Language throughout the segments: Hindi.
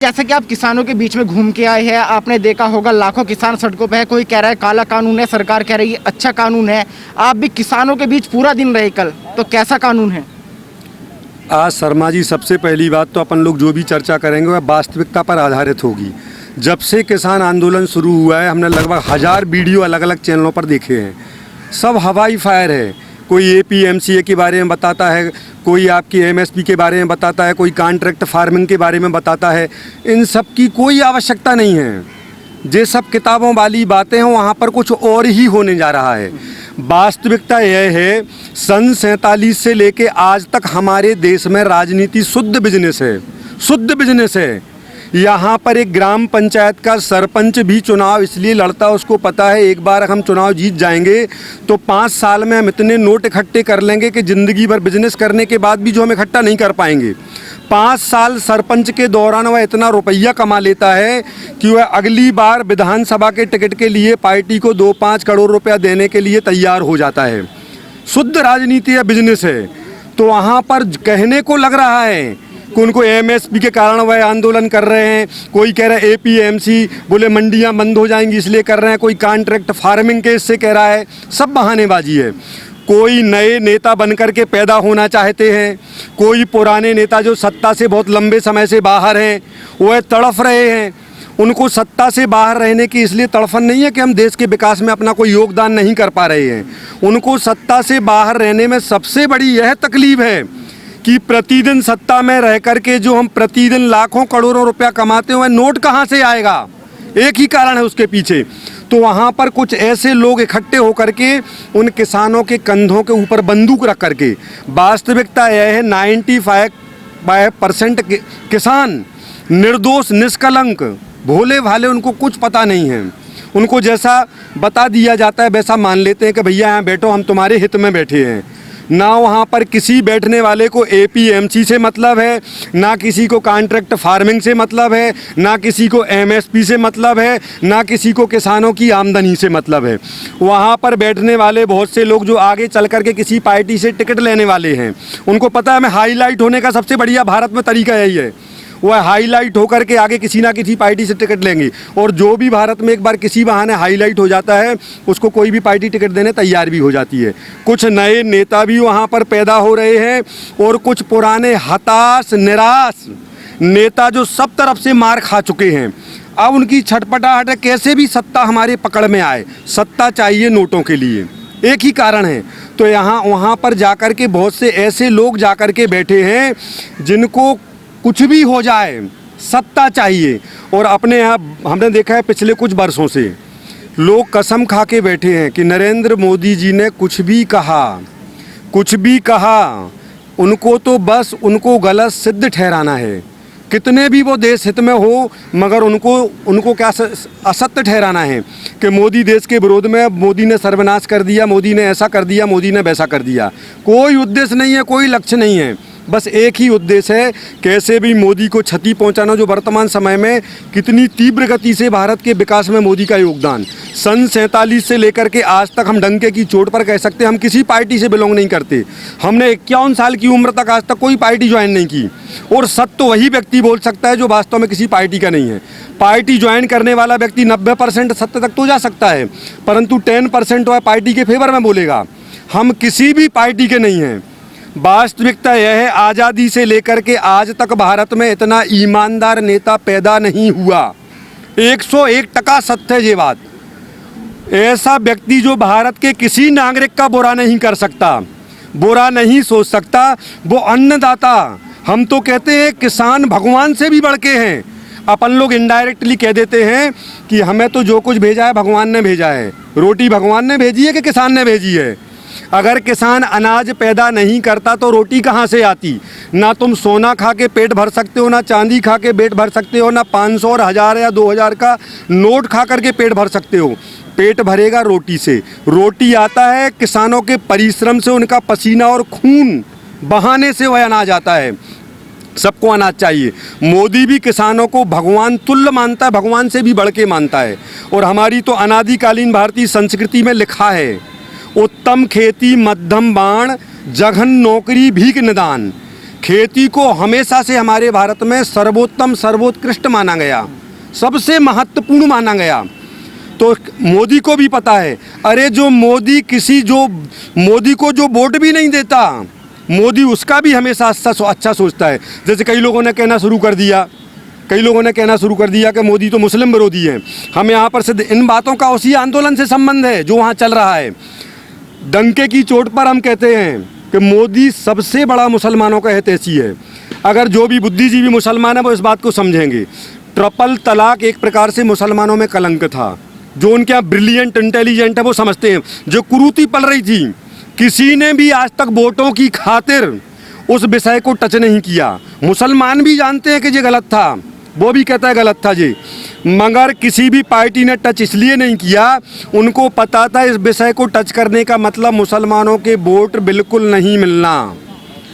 जैसे कि आप किसानों के बीच में घूम के आए हैं, आपने देखा होगा लाखों किसान सड़कों पे है। कोई कह रहा है काला कानून है, सरकार कह रही है अच्छा कानून है। आप भी किसानों के बीच पूरा दिन रहे कल, तो कैसा कानून है? आज शर्मा जी, सबसे पहली बात तो अपन लोग जो भी चर्चा करेंगे वह वास्तविकता पर आधारित होगी। जब से किसान आंदोलन शुरू हुआ है, हमने लगभग 1000 वीडियो अलग अलग चैनलों पर देखे हैं। सब हवाई फायर है। कोई APMCA के बारे में बताता है, कोई आपकी MSP के बारे में बताता है, कोई कॉन्ट्रैक्ट फार्मिंग के बारे में बताता है। इन सब की कोई आवश्यकता नहीं है। ये सब किताबों वाली बातें हैं, वहाँ पर कुछ और ही होने जा रहा है। वास्तविकता यह है, सन 47 से लेके आज तक हमारे देश में राजनीति शुद्ध बिजनेस है, शुद्ध बिजनेस है। यहाँ पर एक ग्राम पंचायत का सरपंच भी चुनाव इसलिए लड़ता है, उसको पता है एक बार हम चुनाव जीत जाएंगे तो 5 साल में हम इतने नोट इकट्ठे कर लेंगे कि ज़िंदगी भर बिजनेस करने के बाद भी जो हम इकट्ठा नहीं कर पाएंगे। 5 साल सरपंच के दौरान वह इतना रुपया कमा लेता है कि वह अगली बार विधानसभा के टिकट के लिए पार्टी को 2-5 करोड़ रुपया देने के लिए तैयार हो जाता है। शुद्ध राजनीति है, बिजनेस है। तो वहाँ पर कहने को लग रहा है कि उनको MSP के कारण वह आंदोलन कर रहे हैं। कोई कह रहा है APMC बोले मंडियाँ बंद हो जाएंगी इसलिए कर रहे हैं, कोई कॉन्ट्रैक्ट फार्मिंग के इससे कह रहा है। सब बहानेबाजी है। कोई नए नेता बनकर के पैदा होना चाहते हैं, कोई पुराने नेता जो सत्ता से बहुत लंबे समय से बाहर हैं वह तड़फ रहे हैं। उनको सत्ता से बाहर रहने की इसलिए तड़फन नहीं है कि हम देश के विकास में अपना कोई योगदान नहीं कर पा रहे हैं। उनको सत्ता से बाहर रहने में सबसे बड़ी यह तकलीफ है कि प्रतिदिन सत्ता में रह करके जो हम प्रतिदिन लाखों करोड़ों रुपया कमाते हुए नोट कहाँ से आएगा। एक ही कारण है उसके पीछे। तो वहाँ पर कुछ ऐसे लोग इकट्ठे होकर के उन किसानों के कंधों के ऊपर बंदूक रख करके, वास्तविकता यह है 95% किसान निर्दोष निष्कलंक भोले भाले, उनको कुछ पता नहीं है। उनको जैसा बता दिया जाता है वैसा मान लेते हैं कि भैया यहाँ बैठो, हम तुम्हारे हित में बैठे हैं। ना वहाँ पर किसी बैठने वाले को APMC से मतलब है, ना किसी को कॉन्ट्रैक्ट फार्मिंग से मतलब है, ना किसी को MSP से मतलब है, ना किसी को किसानों की आमदनी से मतलब है। वहाँ पर बैठने वाले बहुत से लोग जो आगे चल कर के किसी पार्टी से टिकट लेने वाले हैं, उनको पता है हमें हाईलाइट होने का सबसे बढ़िया भारत में तरीका यही है। वह हाईलाइट होकर के आगे किसी ना किसी पार्टी से टिकट लेंगे। और जो भी भारत में एक बार किसी बहाने हाईलाइट हो जाता है, उसको कोई भी पार्टी टिकट देने तैयार भी हो जाती है। कुछ नए नेता भी वहाँ पर पैदा हो रहे हैं और कुछ पुराने हताश निराश नेता जो सब तरफ से मार खा चुके हैं। अब उनकी छटपटाहट है कैसे भी सत्ता हमारे पकड़ में आए। सत्ता चाहिए नोटों के लिए, एक ही कारण है। तो वहाँ पर जाकर के बहुत से ऐसे लोग जाकर के बैठे हैं जिनको कुछ भी हो जाए सत्ता चाहिए। और अपने यहाँ हमने देखा है पिछले कुछ वर्षों से लोग कसम खा के बैठे हैं कि नरेंद्र मोदी जी ने कुछ भी कहा, उनको तो बस उनको गलत सिद्ध ठहराना है। कितने भी वो देश हित में हो, मगर उनको क्या असत्य ठहराना है कि मोदी देश के विरोध में, मोदी ने सर्वनाश कर दिया, मोदी ने ऐसा कर दिया, मोदी ने वैसा कर दिया। कोई उद्देश्य नहीं है, कोई लक्ष्य नहीं है। बस एक ही उद्देश्य है, कैसे भी मोदी को क्षति पहुंचाना। जो वर्तमान समय में कितनी तीव्र गति से भारत के विकास में मोदी का योगदान, सन 47 से लेकर के आज तक हम डंके की चोट पर कह सकते हैं हम किसी पार्टी से बिलोंग नहीं करते। हमने 51 साल की उम्र तक आज तक कोई पार्टी ज्वाइन नहीं की। और सत्य तो वही व्यक्ति बोल सकता है जो वास्तव में किसी पार्टी का नहीं है। पार्टी ज्वाइन करने वाला व्यक्ति 90% सत्य तक तो जा सकता है, परंतु 10% वह पार्टी के फेवर में बोलेगा। हम किसी भी पार्टी के नहीं हैं। वास्तविकता यह है, आज़ादी से लेकर के आज तक भारत में इतना ईमानदार नेता पैदा नहीं हुआ। 101% सत्य है ये बात। ऐसा व्यक्ति जो भारत के किसी नागरिक का बुरा नहीं कर सकता, बुरा नहीं सोच सकता, वो अन्नदाता। हम तो कहते हैं किसान भगवान से भी बढ़ के हैं। अपन लोग इनडायरेक्टली कह देते हैं कि हमें तो जो कुछ भेजा है भगवान ने भेजा है। रोटी भगवान ने भेजी है कि किसान ने भेजी है? अगर किसान अनाज पैदा नहीं करता तो रोटी कहाँ से आती? ना तुम सोना खा के पेट भर सकते हो, ना चांदी खा के पेट भर सकते हो, ना 500 और 1000 या 2000 का नोट खा करके पेट भर सकते हो। पेट भरेगा रोटी से। रोटी आता है किसानों के परिश्रम से, उनका पसीना और खून बहाने से वह अनाज आता है। सबको अनाज चाहिए। मोदी भी किसानों को भगवान तुल्य मानता है, भगवान से भी बढ़ के मानता है। और हमारी तो अनादिकालीन भारतीय संस्कृति में लिखा है, उत्तम खेती मध्यम बाण, जघन नौकरी भीख निदान। खेती को हमेशा से हमारे भारत में सर्वोत्तम सर्वोत्कृष्ट माना गया, सबसे महत्वपूर्ण माना गया। तो मोदी को भी पता है, अरे जो मोदी को जो वोट भी नहीं देता, मोदी उसका भी हमेशा अच्छा सोचता है। जैसे कई लोगों ने कहना शुरू कर दिया कि मोदी तो मुस्लिम विरोधी है। हम यहाँ पर सिर्फ इन बातों का उसी आंदोलन से संबंध है जो वहाँ चल रहा है। डंके की चोट पर हम कहते हैं कि मोदी सबसे बड़ा मुसलमानों का हितैषी है। अगर जो भी बुद्धिजीवी मुसलमान है वो इस बात को समझेंगे। ट्रिपल तलाक एक प्रकार से मुसलमानों में कलंक था। जो उनके यहाँ ब्रिलियंट इंटेलिजेंट है वो समझते हैं। जो कुरीति पल रही थी, किसी ने भी आज तक वोटों की खातिर उस विषय को टच नहीं किया। मुसलमान भी जानते हैं कि ये गलत था, वो भी कहता है गलत था जी, मगर किसी भी पार्टी ने टच इसलिए नहीं किया, उनको पता था इस विषय को टच करने का मतलब मुसलमानों के वोट बिल्कुल नहीं मिलना।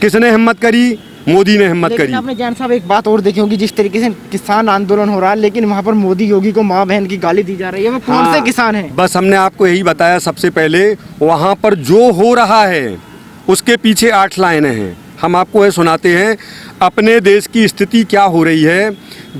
किसने हिम्मत करी? मोदी ने हिम्मत करी। आपने जान साहब एक बात और देखी होगी, जिस तरीके से किसान आंदोलन हो रहा है, लेकिन वहाँ पर मोदी योगी को माँ बहन की गाली दी जा रही है, वो कौन से किसान हैं? बस हमने आपको यही बताया सबसे पहले। वहाँ पर जो हो रहा है उसके पीछे 8 लाइनें हैं। हम आपको ये सुनाते हैं अपने देश की स्थिति क्या हो रही है।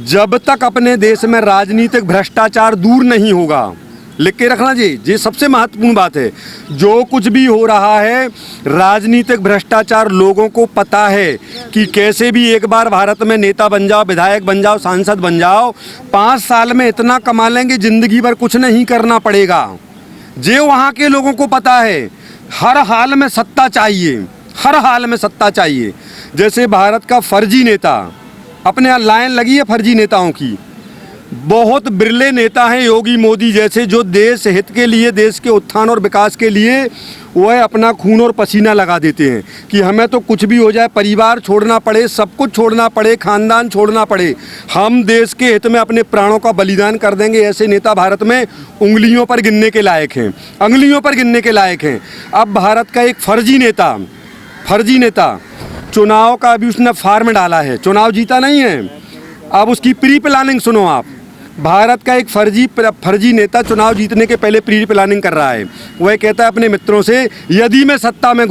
जब तक अपने देश में राजनीतिक भ्रष्टाचार दूर नहीं होगा, लिख के रखना जी, ये सबसे महत्वपूर्ण बात है। जो कुछ भी हो रहा है राजनीतिक भ्रष्टाचार, लोगों को पता है कि कैसे भी एक बार भारत में नेता बन जाओ, विधायक बन जाओ, सांसद बन जाओ, 5 साल में इतना कमा लेंगे जिंदगी भर कुछ नहीं करना पड़ेगा। जे वहाँ के लोगों को पता है हर हाल में सत्ता चाहिए, हर हाल में सत्ता चाहिए। जैसे भारत का फर्जी नेता, अपने यहाँ लाइन लगी है फर्जी नेताओं की, बहुत बिरले नेता हैं योगी मोदी जैसे, जो देश हित के लिए, देश के उत्थान और विकास के लिए वह अपना खून और पसीना लगा देते हैं कि हमें तो कुछ भी हो जाए, परिवार छोड़ना पड़े, सब कुछ छोड़ना पड़े, खानदान छोड़ना पड़े, हम देश के हित में अपने प्राणों का बलिदान कर देंगे। ऐसे नेता भारत में उंगलियों पर गिनने के लायक हैं, उंगलियों पर गिनने के लायक हैं। अब भारत का एक फर्जी नेता चुनाव का अभी उसने फॉर्म डाला है, चुनाव जीता नहीं है। अब उसकी प्री प्लानिंग सुनो आप। भारत का एक फर्जी नेता चुनाव जीतने के पहले प्री प्लानिंग कर रहा है। वह कहता है अपने मित्रों से, यदि मैं सत्ता में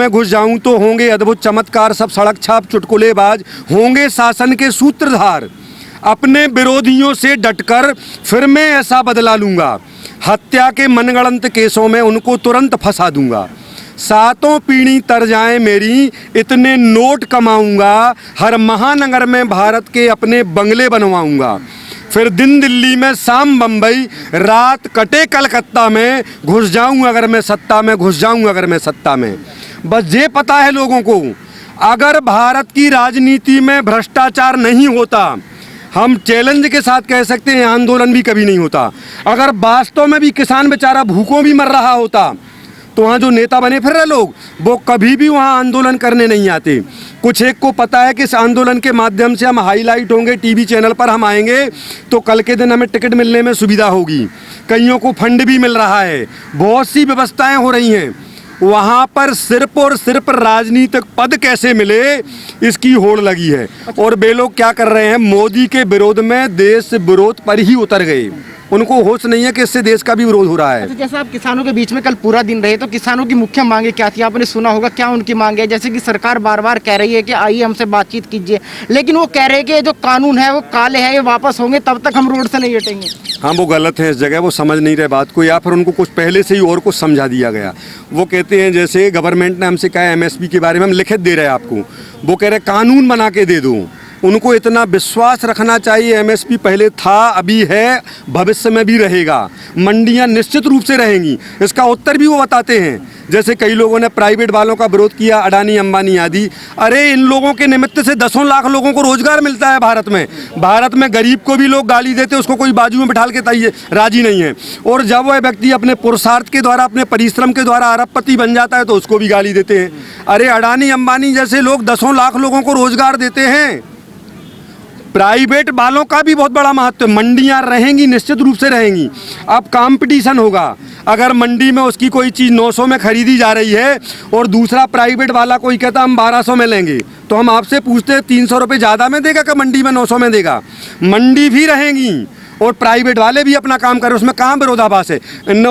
घुस जाऊं तो होंगे अद्भुत चमत्कार, सब सड़क छाप चुटकुलेबाज होंगे शासन के सूत्रधार, अपने विरोधियों से डटकर फिर मैं ऐसा बदला लूंगा, हत्या के मनगढ़ंत केसों में उनको तुरंत फंसा दूंगा, 7 पीढ़ी तर जाए मेरी, इतने नोट कमाऊंगा, हर महानगर में भारत के अपने बंगले बनवाऊंगा, फिर दिन दिल्ली में, शाम बम्बई, रात कटे कलकत्ता में, घुस जाऊं अगर मैं सत्ता में। बस ये पता है लोगों को, अगर भारत की राजनीति में भ्रष्टाचार नहीं होता, हम चैलेंज के साथ कह सकते हैं आंदोलन भी कभी नहीं होता। अगर वास्तव में भी किसान बेचारा भूखों भी मर रहा होता, तो वहाँ जो नेता बने फिर रहे लोग, वो कभी भी वहाँ आंदोलन करने नहीं आते। कुछ एक को पता है कि इस आंदोलन के माध्यम से हम हाईलाइट होंगे, टीवी चैनल पर हम आएंगे तो कल के दिन हमें टिकट मिलने में सुविधा होगी, कईयों को फंड भी मिल रहा है, बहुत सी व्यवस्थाएं हो रही हैं। वहाँ पर सिर्फ और सिर्फ राजनीतिक पद कैसे मिले इसकी होड़ लगी है। और वे लोग क्या कर रहे हैं, मोदी के विरोध में देश विरोध पर ही उतर गए। उनको होश नहीं है कि इससे देश का भी विरोध हो रहा है। अच्छा, जैसे आप किसानों के बीच में कल पूरा दिन रहे, तो किसानों की मुख्य मांगे क्या थी? आपने सुना होगा, क्या उनकी मांगे है? जैसे कि सरकार बार बार कह रही है कि आइए हमसे बातचीत कीजिए, लेकिन वो कह रहे हैं कि जो कानून है वो काले हैं, ये वापस होंगे तब तक हम रोड से नहीं हटेंगे। हाँ, वो गलत है इस जगह, वो समझ नहीं रहे बात को, या फिर उनको कुछ पहले से ही और कुछ समझा दिया गया। वो कहते हैं जैसे गवर्नमेंट ने हमसे कहा MSP के बारे में हम लिखित दे रहे हैं आपको, वो कह रहे कानून बना के दे दो। उनको इतना विश्वास रखना चाहिए, MSP पहले था, अभी है, भविष्य में भी रहेगा, मंडियां निश्चित रूप से रहेंगी। इसका उत्तर भी वो बताते हैं। जैसे कई लोगों ने प्राइवेट वालों का विरोध किया, अडानी अंबानी आदि, अरे इन लोगों के निमित्त से 10 लाख लोगों को रोजगार मिलता है भारत में। भारत में गरीब को भी लोग गाली देते, उसको कोई बाजू में बिठाल के राजी नहीं है। और जब वह व्यक्ति अपने पुरुषार्थ के द्वारा, अपने परिश्रम के द्वारा अरबपति बन जाता है तो उसको भी गाली देते हैं। अरे अडानी अंबानी जैसे लोग 10 लाख लोगों को रोजगार देते हैं। प्राइवेट वालों का भी बहुत बड़ा महत्व है। मंडियां रहेंगी, निश्चित रूप से रहेंगी। अब कंपटीशन होगा, अगर मंडी में उसकी कोई चीज़ 900 में खरीदी जा रही है और दूसरा प्राइवेट वाला कोई कहता हम 1200 में लेंगे, तो हम आपसे पूछते हैं 300 रुपये ज़्यादा में देगा कि मंडी में 900 में देगा? मंडी भी रहेंगी और प्राइवेट वाले भी अपना काम कर रहे हैं, उसमें कहाँ विरोधाभास है।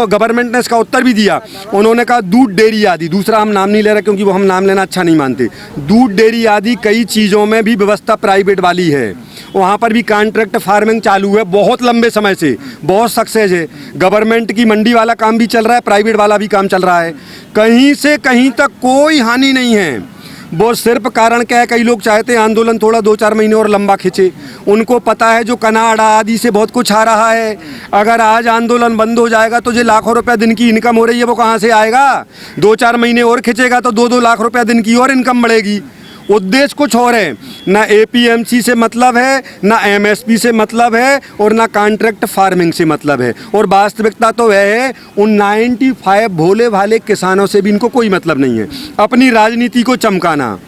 गवर्नमेंट ने इसका उत्तर भी दिया, उन्होंने कहा दूध डेयरी आदि, दूसरा हम नाम नहीं ले रहे क्योंकि वो हम नाम लेना अच्छा नहीं मानते, दूध डेयरी आदि कई चीज़ों में भी व्यवस्था प्राइवेट वाली है, वहाँ पर भी कॉन्ट्रैक्ट फार्मिंग चालू है बहुत लंबे समय से, बहुत सक्सेस है। गवर्नमेंट की मंडी वाला काम भी चल रहा है, प्राइवेट वाला भी काम चल रहा है, कहीं से कहीं तक कोई हानि नहीं है। वो सिर्फ कारण क्या है, कई लोग चाहते हैं आंदोलन थोड़ा 2-4 महीने और लंबा खिंचे, उनको पता है जो कनाडा आदि से बहुत कुछ आ रहा है, अगर आज आंदोलन बंद हो जाएगा तो जो लाखों रुपया दिन की इनकम हो रही है वो कहाँ से आएगा। 2-4 महीने और खिंचेगा तो 2-2 लाख रुपया दिन की और इनकम बढ़ेगी। उद्देश्य कुछ और है, ना APMC से मतलब है, ना MSP से मतलब है, और ना कॉन्ट्रैक्ट फार्मिंग से मतलब है। और वास्तविकता तो वह है उन 95 भोले भाले किसानों से भी इनको कोई मतलब नहीं है, अपनी राजनीति को चमकाना,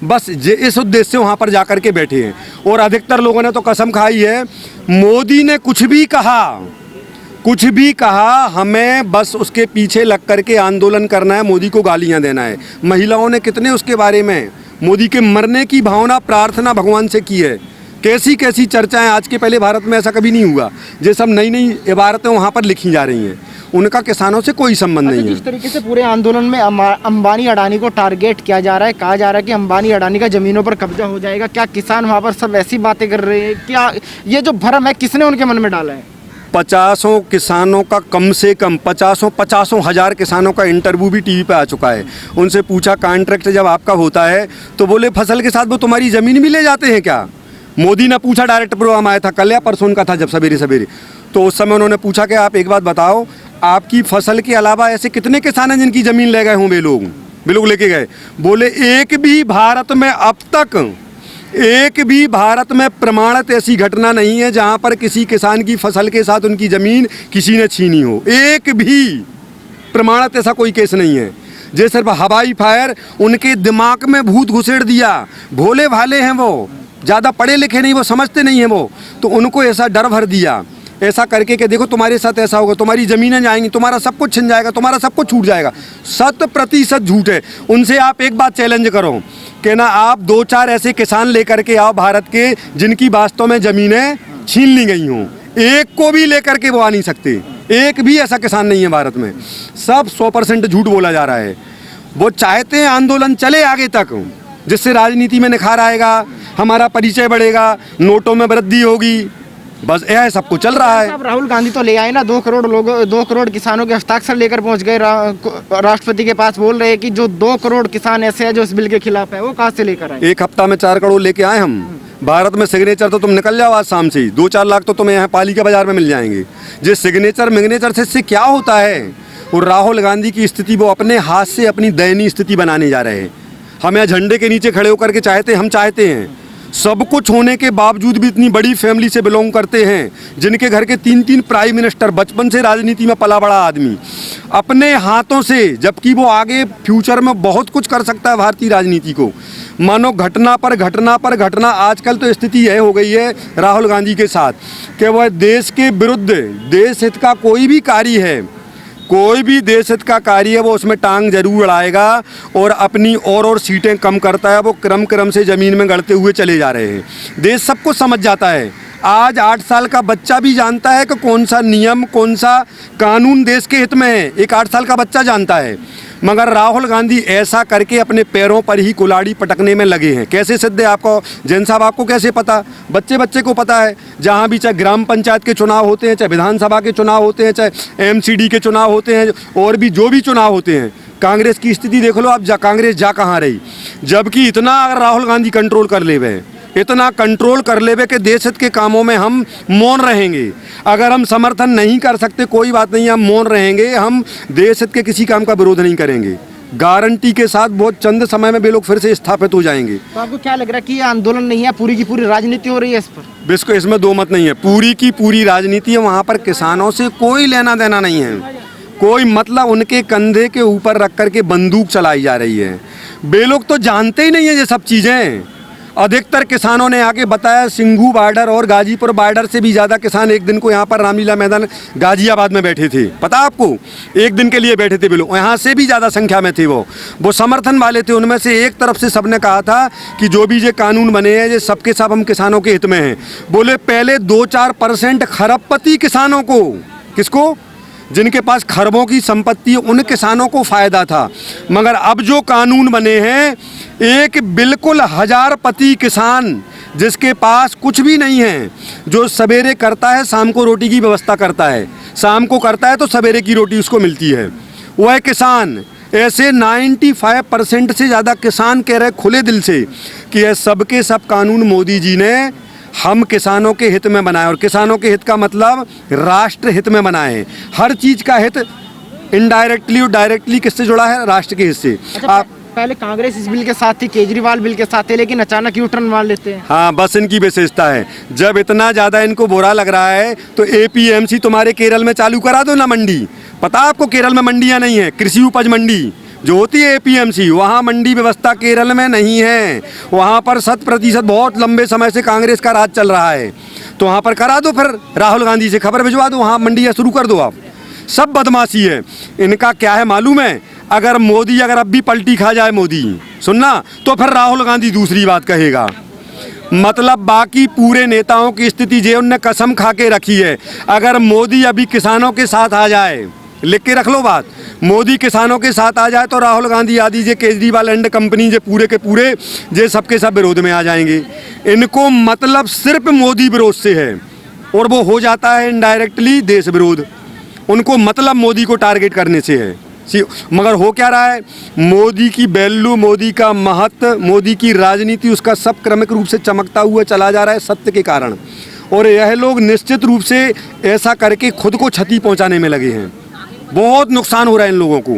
बस इस उद्देश्य से वहाँ पर जा कर के बैठे हैं। और अधिकतर लोगों ने तो कसम खाई है, मोदी ने कुछ भी कहा हमें बस उसके पीछे लग करके आंदोलन करना है, मोदी को गालियाँ देना है। महिलाओं ने कितने उसके बारे में मोदी के मरने की भावना प्रार्थना भगवान से की है, कैसी कैसी चर्चाएं। आज के पहले भारत में ऐसा कभी नहीं हुआ, ये सब नई नई इबारतें वहाँ पर लिखी जा रही हैं, उनका किसानों से कोई संबंध नहीं है। जिस तरीके से पूरे आंदोलन में अंबानी अडानी को टारगेट किया जा रहा है, कहा जा रहा है कि अंबानी अडानी का ज़मीनों पर कब्जा हो जाएगा, क्या किसान वहाँ पर सब ऐसी बातें कर रहे हैं? क्या ये जो भ्रम है किसने उनके मन में डाला है? 50 किसानों का, कम से कम 50 हज़ार किसानों का इंटरव्यू भी टीवी पे आ चुका है। उनसे पूछा कॉन्ट्रैक्ट जब आपका होता है तो बोले फसल के साथ वो तुम्हारी ज़मीन भी ले जाते हैं क्या। मोदी ने पूछा, डायरेक्ट प्रोग्राम आया था कल या परसों का था जब सवेरे सवेरे, तो उस समय उन्होंने पूछा कि आप एक बात बताओ, आपकी फसल के अलावा ऐसे कितने किसान हैं जिनकी ज़मीन ले गए हों वे लोग लेके गए। बोले एक भी भारत में अब तक एक भी भारत में प्रमाणित ऐसी घटना नहीं है जहां पर किसी किसान की फसल के साथ उनकी ज़मीन किसी ने छीनी हो, एक भी प्रमाणित ऐसा कोई केस नहीं है। जे सिर्फ हवाई फायर उनके दिमाग में भूत घुसेड़ दिया, भोले भाले हैं वो, ज़्यादा पढ़े लिखे नहीं, वो समझते नहीं हैं वो, तो उनको ऐसा डर भर दिया ऐसा करके कि देखो तुम्हारे साथ ऐसा होगा, तुम्हारी ज़मीनें जाएंगी, तुम्हारा सब कुछ छिन जाएगा, तुम्हारा सब कुछ छूट जाएगा। 100% झूठ है। उनसे आप एक बात चैलेंज करो कि ना आप 2-4 ऐसे किसान लेकर के आओ भारत के जिनकी वास्तव में ज़मीनें छीन ली गई हों, एक को भी लेकर के वो आ नहीं सकते, एक भी ऐसा किसान नहीं है भारत में। सब 100% झूठ बोला जा रहा है। वो चाहते हैं आंदोलन चले आगे तक, जिससे राजनीति में निखार आएगा, हमारा परिचय बढ़ेगा, नोटों में वृद्धि होगी, बस यह सब कुछ चल रहा है। राहुल गांधी तो ले आए ना 2 करोड़ लोग, 2 करोड़ किसानों के हस्ताक्षर लेकर पहुंच गए राष्ट्रपति के पास, बोल रहे हैं कि जो 2 करोड़ किसान ऐसे हैं जो इस बिल के खिलाफ है, वो कहाँ से लेकर आए? एक हफ्ता में 4 करोड़ लेके आए हम। भारत में सिग्नेचर तो तुम निकल जाओ आज शाम से ही, 2-4 लाख तो तुम्हें यहाँ पालिका बाजार में मिल जाएंगे। जिस सिग्नेचर से इससे क्या होता है। और राहुल गांधी की स्थिति वो अपने हाथ से अपनी दयनीय स्थिति बनाने जा रहे हैं। हम यहाँ झंडे के नीचे खड़े होकर के हम चाहते हैं, सब कुछ होने के बावजूद भी इतनी बड़ी फैमिली से बिलोंग करते हैं, जिनके घर के 3-3 प्राइम मिनिस्टर, बचपन से राजनीति में पला बड़ा आदमी, अपने हाथों से, जबकि वो आगे फ्यूचर में बहुत कुछ कर सकता है भारतीय राजनीति को, मानो घटना पर घटना। आजकल तो स्थिति यह हो गई है राहुल गांधी के साथ कि वह देश के विरुद्ध, देश हित का कोई भी कार्य है, कोई भी देश हित का कार्य है, वो उसमें टांग जरूर अड़ाएगा और अपनी और सीटें कम करता है। वो क्रम से ज़मीन में गड़ते हुए चले जा रहे हैं। देश सब कुछ समझ जाता है। आज 8 साल का बच्चा भी जानता है कि कौन सा नियम, कौन सा कानून देश के हित में है, एक 8 साल का बच्चा जानता है। मगर राहुल गांधी ऐसा करके अपने पैरों पर ही कुल्हाड़ी पटकने में लगे हैं। कैसे सिद्ध है आपको, जैन साहब, आपको कैसे पता? बच्चे को पता है। जहाँ भी चाहे ग्राम पंचायत के चुनाव होते हैं, चाहे विधानसभा के चुनाव होते हैं, चाहे MCD के चुनाव होते हैं, और भी जो भी चुनाव होते हैं, कांग्रेस की स्थिति देख लो आप, कांग्रेस जा कहाँ रही। जबकि इतना अगर राहुल गांधी कंट्रोल कर ले वे, इतना कंट्रोल कर लेवे कि देश हित के कामों में हम मौन रहेंगे। अगर हम समर्थन नहीं कर सकते कोई बात नहीं, हम मौन रहेंगे, हम देश हित के किसी काम का विरोध नहीं करेंगे। गारंटी के साथ बहुत चंद समय में वे लोग फिर से स्थापित हो जाएंगे। तो आपको क्या लग रहा है कि ये आंदोलन नहीं है, पूरी की पूरी राजनीति हो रही है इस पर? इसको इसमें दो मत नहीं है, पूरी की पूरी राजनीति है। वहाँ पर किसानों से कोई लेना देना नहीं है, कोई मतलब उनके कंधे के ऊपर रख करके बंदूक चलाई जा रही है। वे लोग तो जानते ही नहीं है ये सब चीज़ें। अधिकतर किसानों ने आके बताया सिंघू बॉर्डर और गाजीपुर बॉर्डर से भी ज़्यादा किसान एक दिन को यहाँ पर रामलीला मैदान गाजियाबाद में बैठे थे। पता आपको, एक दिन के लिए बैठे थे बिल्कुल, यहाँ से भी ज़्यादा संख्या में थे वो समर्थन वाले थे। उनमें से एक तरफ से सबने कहा था कि जो भी ये कानून बने हैं ये सबके सब हम किसानों के हित में हैं। बोले पहले 2-4% खरबपति किसानों को, किसको, जिनके पास खरबों की संपत्ति, उन किसानों को फ़ायदा था। मगर अब जो कानून बने हैं, एक बिल्कुल हजारपति किसान जिसके पास कुछ भी नहीं है, जो सवेरे करता है शाम को रोटी की व्यवस्था करता है, शाम को करता है तो सवेरे की रोटी उसको मिलती है, वह किसान, ऐसे 95% से ज़्यादा किसान कह रहे खुले दिल से कि यह सबके सब कानून मोदी जी ने हम किसानों के हित में बनाए। और किसानों के हित का मतलब राष्ट्र हित में बनाए। हर चीज़ का हित इनडायरेक्टली और डायरेक्टली किससे जुड़ा है, राष्ट्र के हित से। आप पहले कांग्रेस इस बिल के साथ थी, केजरीवाल बिल के साथ थे, लेकिन अचानक यू टर्न मार लेते हैं। हाँ, बस इनकी विशेषता है। जब इतना ज़्यादा इनको बुरा लग रहा है तो APMC तुम्हारे केरल में चालू करा दो ना मंडी। पता आपको केरल में मंडियाँ नहीं है, कृषि उपज मंडी जो होती है APMC, वहाँ मंडी व्यवस्था केरल में नहीं है। वहाँ पर 100% बहुत लंबे समय से कांग्रेस का राज चल रहा है, तो वहाँ पर करा दो, फिर राहुल गांधी से खबर भिजवा दो, वहाँ मंडियाँ शुरू कर दो आप। सब बदमाशी है इनका। क्या है मालूम है, अगर मोदी अगर अब भी पलटी खा जाए मोदी, सुनना, तो फिर राहुल गांधी दूसरी बात कहेगा। मतलब बाकी पूरे नेताओं की स्थिति जे उनने कसम खा के रखी है, अगर मोदी अभी किसानों के साथ आ जाए, लिख के रख लो बात, मोदी किसानों के साथ आ जाए तो राहुल गांधी आदि जे केजरीवाल एंड कंपनी जे पूरे के पूरे जे सबके सब विरोध में आ जाएंगे। इनको मतलब सिर्फ मोदी विरोध से है, और वो हो जाता है इनडायरेक्टली देश विरोध। उनको मतलब मोदी को टारगेट करने से है। मगर हो क्या रहा है, मोदी की वैल्यू, मोदी का महत्व, मोदी की राजनीति, उसका सब क्रमिक रूप से चमकता हुआ चला जा रहा है सत्य के कारण। और यह लोग निश्चित रूप से ऐसा करके खुद को क्षति पहुंचाने में लगे हैं। बहुत नुकसान हो रहा है इन लोगों को।